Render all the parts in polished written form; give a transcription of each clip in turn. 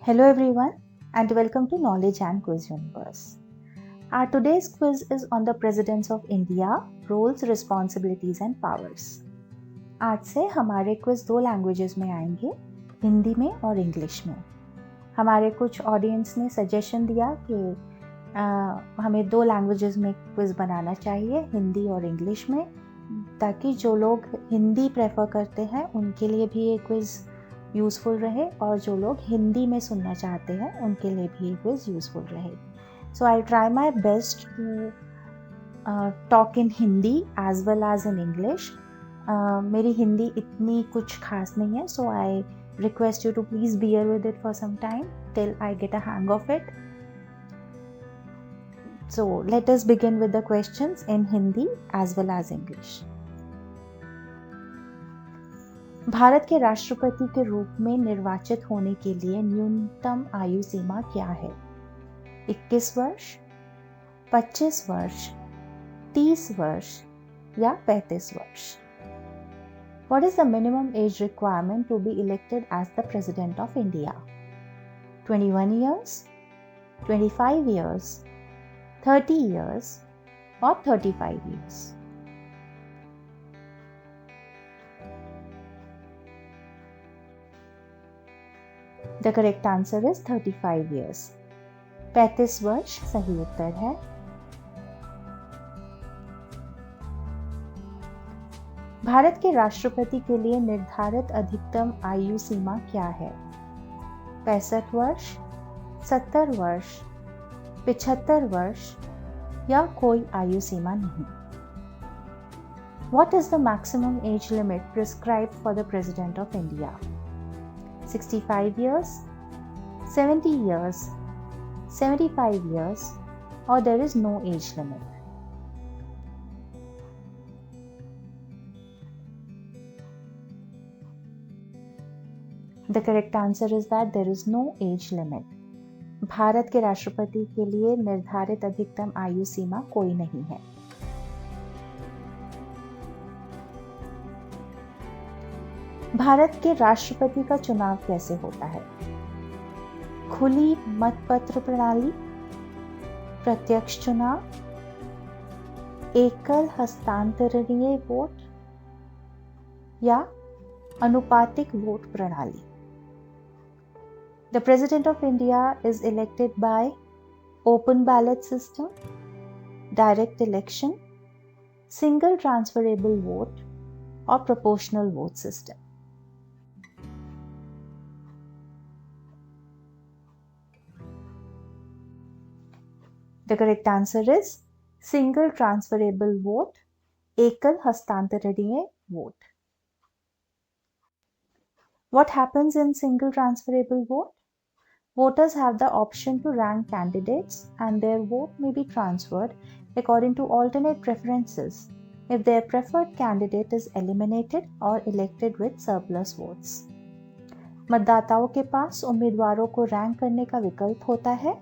Hello everyone and welcome to Knowledge and Quiz Universe. Our today's quiz is on the Presidents of India, roles, responsibilities and powers. आज से हमारे quiz दो languages में आएंगे, हिंदी में और इंग्लिश में. हमारे कुछ ऑडियंस ने सजेशन दिया कि हमें दो लैंग्वेजेस में क्विज बनाना चाहिए, हिंदी और इंग्लिश में, ताकि जो लोग हिंदी प्रेफर करते हैं उनके लिए भी ये क्विज यूज़फुल रहे और जो लोग हिंदी में सुनना चाहते हैं उनके लिए भी ये क्विज यूज़फुल रहे. So I try my best to talk in Hindi as well as in English. मेरी हिंदी इतनी कुछ खास नहीं है, सो आई request you to please bear with it for some time till I get a hang of it. So let us begin with the questions in Hindi as well as English. Bharat के राष्ट्रपति के रूप में निर्वाचित होने के लिए न्यूनतम आयु सीमा क्या है? 21 वर्ष, 25 वर्ष, 30 वर्ष या 35 वर्ष? What is the minimum age requirement to be elected as the President of India? 21 years, 25 years, 30 years or 35 years? The correct answer is 35 years. 35 वर्ष सही उत्तर है. भारत के राष्ट्रपति के लिए निर्धारित अधिकतम आयु सीमा क्या है? 65 वर्ष, 70 वर्ष, 75 वर्ष या कोई आयु सीमा नहीं? What is the maximum age limit prescribed for the President of India? 65 years, 70 years, 75 years or there is no age limit? The correct answer is that there is no age limit. Bharat के राष्ट्रपति के लिए निर्धारित अधिकतम आयु सीमा कोई नहीं है. भारत के राष्ट्रपति का चुनाव कैसे होता है? खुली मतपत्र प्रणाली, प्रत्यक्ष चुनाव, एकल हस्तांतरणीय वोट या अनुपातिक वोट प्रणाली? The President of India is elected by open ballot system, direct election, single transferable vote or proportional vote system. The correct answer is single transferable vote, एकल हस्तांतरणीय vote. What happens in single transferable vote? Voters have the option to rank candidates and their vote may be transferred according to alternate preferences if their preferred candidate is eliminated or elected with surplus votes. मतदाताओं के पास उम्मीदवारों को rank करने का विकल्प होता है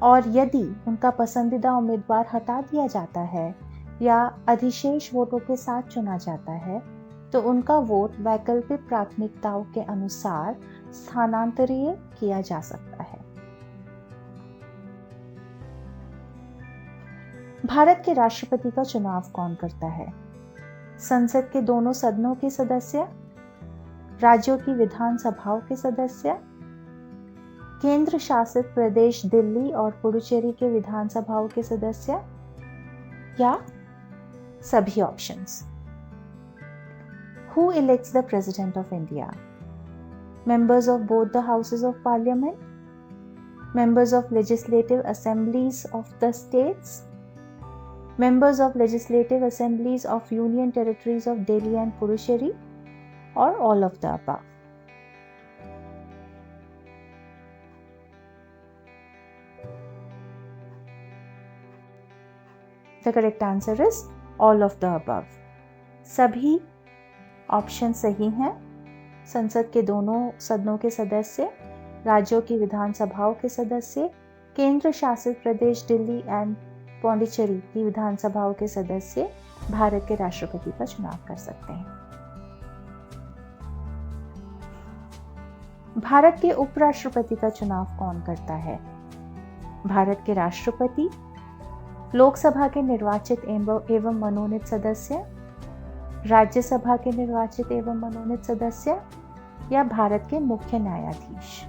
और यदि उनका पसंदीदा उम्मीदवार हटा दिया जाता है या अधिशेष वोटों के साथ चुना जाता है तो उनका वोट वैकल्पिक प्राथमिकताओं के अनुसार स्थानांतरित किया जा सकता है. भारत के राष्ट्रपति का चुनाव कौन करता है? संसद के दोनों सदनों के सदस्य, राज्यों की विधानसभाओं के सदस्य, केंद्र शासित प्रदेश दिल्ली और पुडुचेरी के विधानसभाओं के सदस्य या सभी options? Who elects the President of India? Members of both the houses of parliament, members of legislative assemblies of the states, members of legislative assemblies of union territories of Delhi and Puducherry, or all of the above? The correct answer is all of the above. सभी option सही हैं. संसद के दोनों सदनों के सदस्य, राज्यों की विधानसभाओं के सदस्य, केंद्र शासित प्रदेश दिल्ली एंड पौंडीचेरी की विधानसभाओं के सदस्य भारत के राष्ट्रपति का चुनाव कर सकते हैं. भारत के उपराष्ट्रपति का चुनाव कौन करता है? भारत के राष्ट्रपति, लोकसभा के निर्वाचित एवं मनोनीत सदस्य, राज्यसभा के निर्वाचित एवं मनोनीत सदस्य या भारत के मुख्य न्यायाधीश?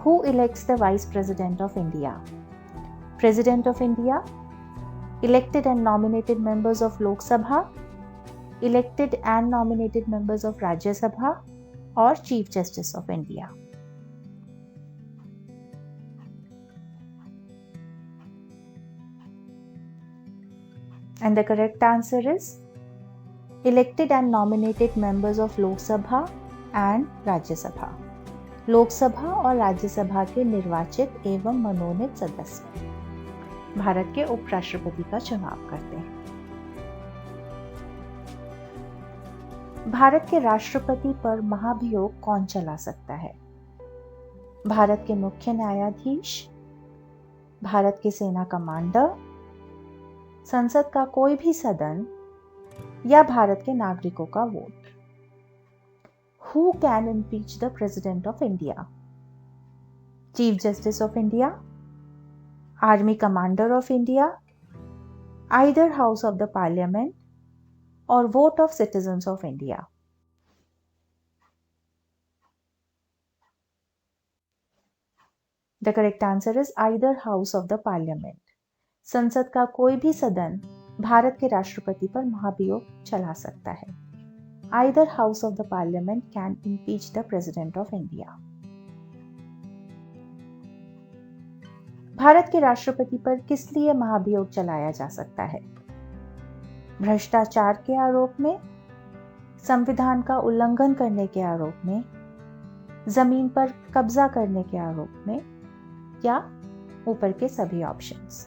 Who elects the Vice President of India? President of India, elected and nominated members of Lok Sabha, elected and nominated members of Rajya Sabha, or Chief Justice of India? And the correct answer is elected and nominated members of Lok Sabha and Rajya Sabha. Lok Sabha और राज्यसभा के निर्वाचित एवं मनोनीत सदस्य भारत के उपराष्ट्रपति का चुनाव करते हैं। भारत के राष्ट्रपति पर महाभियोग कौन चला सकता है? भारत के मुख्य न्यायाधीश, भारत के सेना कमांडर, संसद का कोई भी सदन या भारत के नागरिकों का vote? Who can impeach the President of India? Chief Justice of India, Army Commander of India, either House of the Parliament, or vote of citizens of India? The correct answer is either House of the Parliament. संसद का कोई भी सदन भारत के राष्ट्रपति पर महाभियोग चला सकता है। Either House of the Parliament can impeach the President of India. Bharat के राष्ट्रपति पर किस लिए महाभियोग चलाया जा सकता है? भ्रष्टाचार के आरोप में, संविधान का उल्लंघन करने के आरोप में, जमीन पर कब्जा करने के आरोप में या ऊपर के सभी options?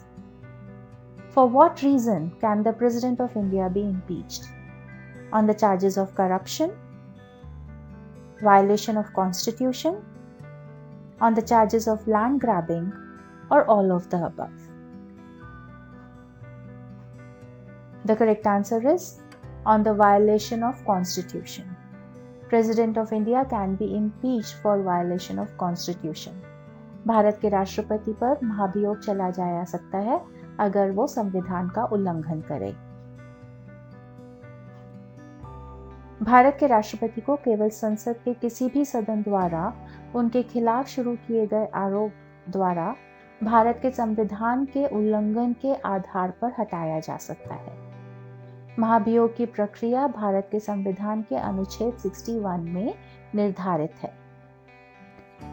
For what reason can the President of India be impeached? On the charges of corruption, violation of constitution, on the charges of land grabbing, or all of the above? The correct answer is on the violation of constitution. President of India can be impeached for violation of constitution. Bharat के राष्ट्रपति पर महाभियोग चला जाया सकता है अगर वो संविधान का उल्लंघन करे। भारत के राष्ट्रपति को केवल संसद के किसी भी सदन द्वारा उनके खिलाफ शुरू किए गए आरोप द्वारा भारत के संविधान के उल्लंघन के आधार पर हटाया जा सकता है। महाभियोग की प्रक्रिया भारत के संविधान के अनुच्छेद 61 में निर्धारित है।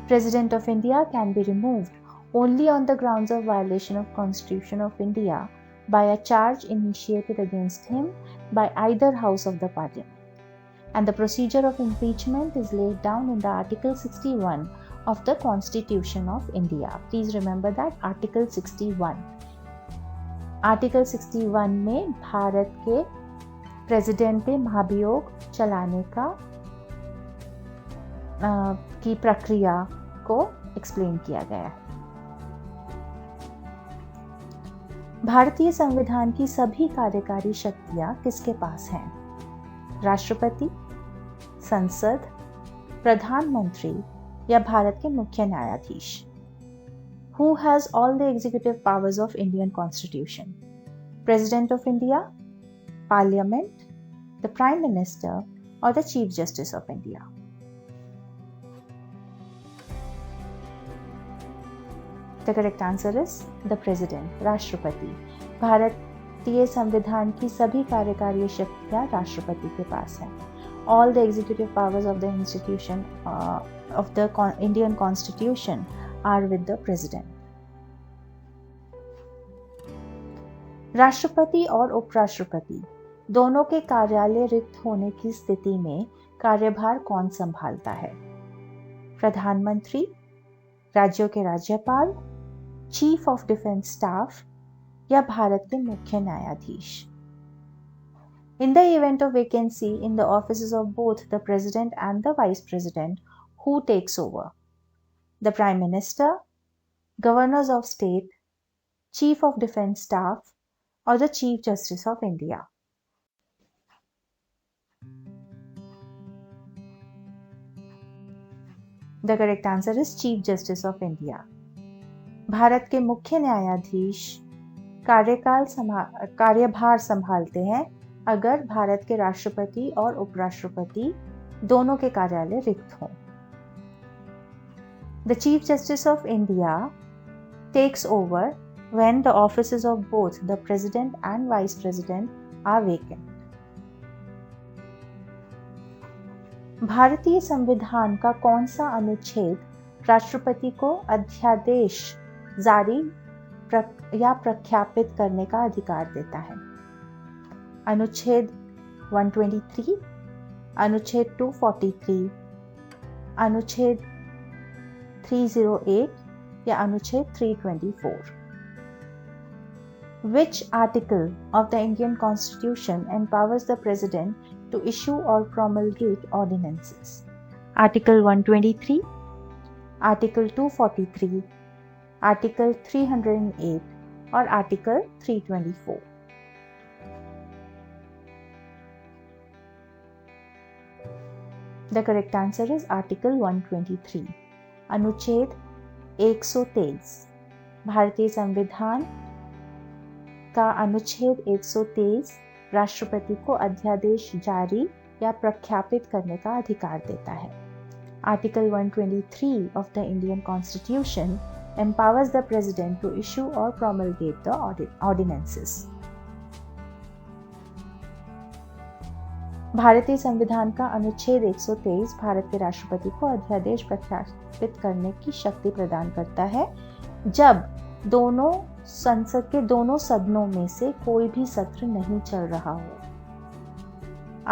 President of India can be removed only on the grounds of violation of Constitution of India by a charge initiated against him by either House of the Parliament. And the procedure of impeachment is laid down in the Article 61 of the Constitution of India. Please remember that Article 61. Article 61 में भारत के president पे महाभियोग चलाने का की प्रक्रिया को explain किया गया है। भारतीय संविधान की सभी कार्यकारी शक्तियां किसके पास हैं? राष्ट्रपति, संसद, प्रधानमंत्री या भारत के मुख्य न्यायाधीश? Who has all the executive powers of Indian Constitution? President of India, Parliament, the Prime Minister, or the Chief Justice of India? The correct answer is the President, राष्ट्रपति। भारतीय संविधान की सभी कार्यकारी शक्तियां राष्ट्रपति के पास हैं। All the executive powers of the institution of the Indian Constitution are with the President. राष्ट्रपति और उपराष्ट्रपति दोनों के कार्यालय रिक्त होने की स्थिति में कार्यभार कौन संभालता है? प्रधानमंत्री, राज्यों के राज्यपाल, चीफ ऑफ डिफेंस स्टाफ या भारत के मुख्य न्यायाधीश? In the event of vacancy in the offices of both the President and the Vice President, who takes over? The Prime Minister, Governors of State, Chief of Defence Staff, or the Chief Justice of India? The correct answer is chief justice of India. Bharat के मुख्य न्यायाधीश कार्यभार संभालते हैं अगर भारत के राष्ट्रपति और उपराष्ट्रपति दोनों के कार्यालय रिक्त हों। The chief justice of India takes over when the offices of both the president and vice president are vacant. भारतीय संविधान का कौन सा अनुच्छेद राष्ट्रपति को अध्यादेश जारी या प्रख्यापित करने का अधिकार देता है? अनुच्छेद 123, अनुच्छेद 243, अनुच्छेद 308 या अनुच्छेद 324? Which article of the Indian Constitution empowers the President to issue or promulgate ordinances? Article 123, Article 243, Article 308 or Article 324? The correct answer is Article 123. अनुच्छेद 123 भारतीय संविधान का अनुच्छेद 123 राष्ट्रपति को अध्यादेश जारी या प्रख्यापित करने का अधिकार देता है। Article 123 of the Indian constitution empowers the president to issue or promulgate the ordinances. भारतीय संविधान का अनुच्छेद 123 भारत के राष्ट्रपति को अध्यादेश प्रख्यापित करने की शक्ति प्रदान करता है जब दोनों संसद के दोनों सदनों में से कोई भी सत्र नहीं चल रहा हो।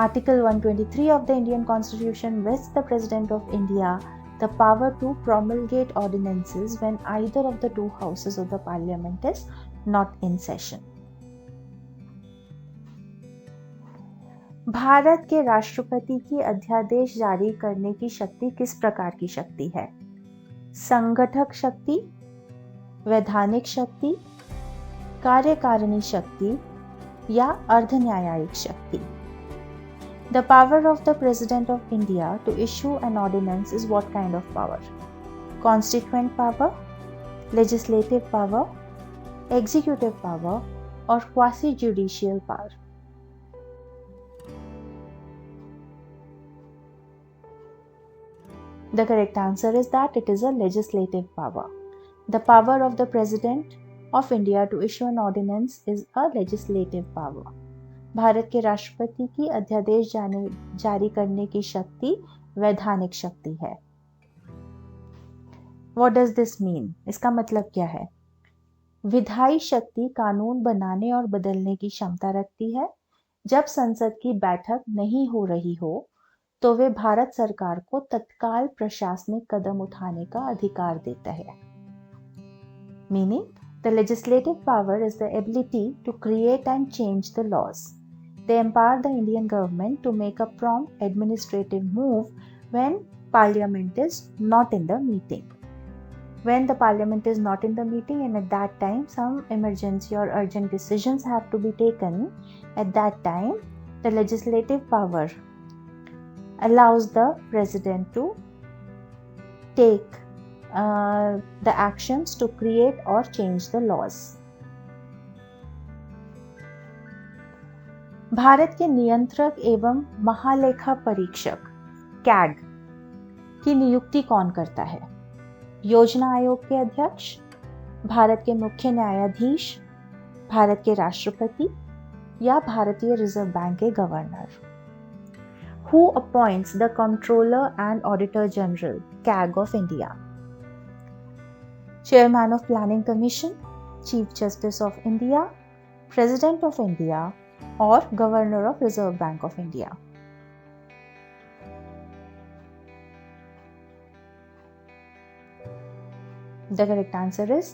Article 123 of the Indian Constitution vests the President of India the power to promulgate ordinances when either of the two houses of the Parliament is not in session. Bharat के राष्ट्रपति की अध्यादेश जारी करने की शक्ति किस प्रकार की शक्ति है? संगठक शक्ति, वैधानिक शक्ति, कार्यकारिणी शक्ति या अर्धन्यायिक शक्ति? The power of the President of India to issue an ordinance is what kind of power? Constituent power, legislative power, executive power or quasi-judicial power? The correct answer is that it is a legislative power. The power of the President of India to issue an ordinance is a legislative power. Bharat के राष्ट्रपति की अध्यादेश जारी करने की शक्ति वैधानिक शक्ति है। What does this mean? इसका मतलब क्या है? विधायी शक्ति कानून बनाने और बदलने की क्षमता रखती है। जब संसद की बैठक नहीं हो रही हो तो वे भारत सरकार को तत्काल प्रशासनिक कदम उठाने का अधिकार देता है। Meaning, the legislative power is the ability to create and change the laws. They empower the Indian government to make a prompt administrative move when Parliament is not in the meeting. When the Parliament is not in the meeting and at that time some emergency or urgent decisions have to be taken, at that time the legislative power allows the President to take the actions to create or change the laws. Bharat के नियंत्रक एवं महालेखा परीक्षक CAG की नियुक्ति कौन करता है? योजना आयोग के अध्यक्ष, भारत के मुख्य न्यायाधीश, भारत के राष्ट्रपति या भारतीय रिजर्व बैंक के governor? Who appoints the Comptroller and Auditor General (CAG) of India? Chairman of Planning Commission, Chief Justice of India, President of India, or Governor of Reserve Bank of India? The correct answer is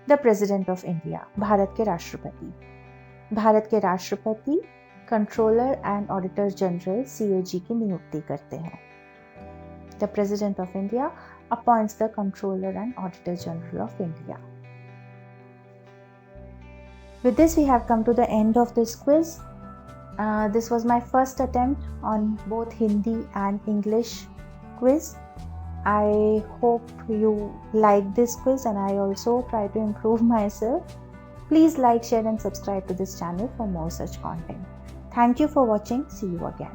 the President of India, Bharat के राष्ट्रपति। भारत के राष्ट्रपति controller and auditor general CAG की नियुक्ति करते हैं। The President of India appoints the Comptroller and Auditor General of India. With this, we have come to the end of this quiz. This was my first attempt on both Hindi and English quiz. I hope you like this quiz and I also try to improve myself. Please like, share and subscribe to this channel for more such content. Thank you for watching. See you again.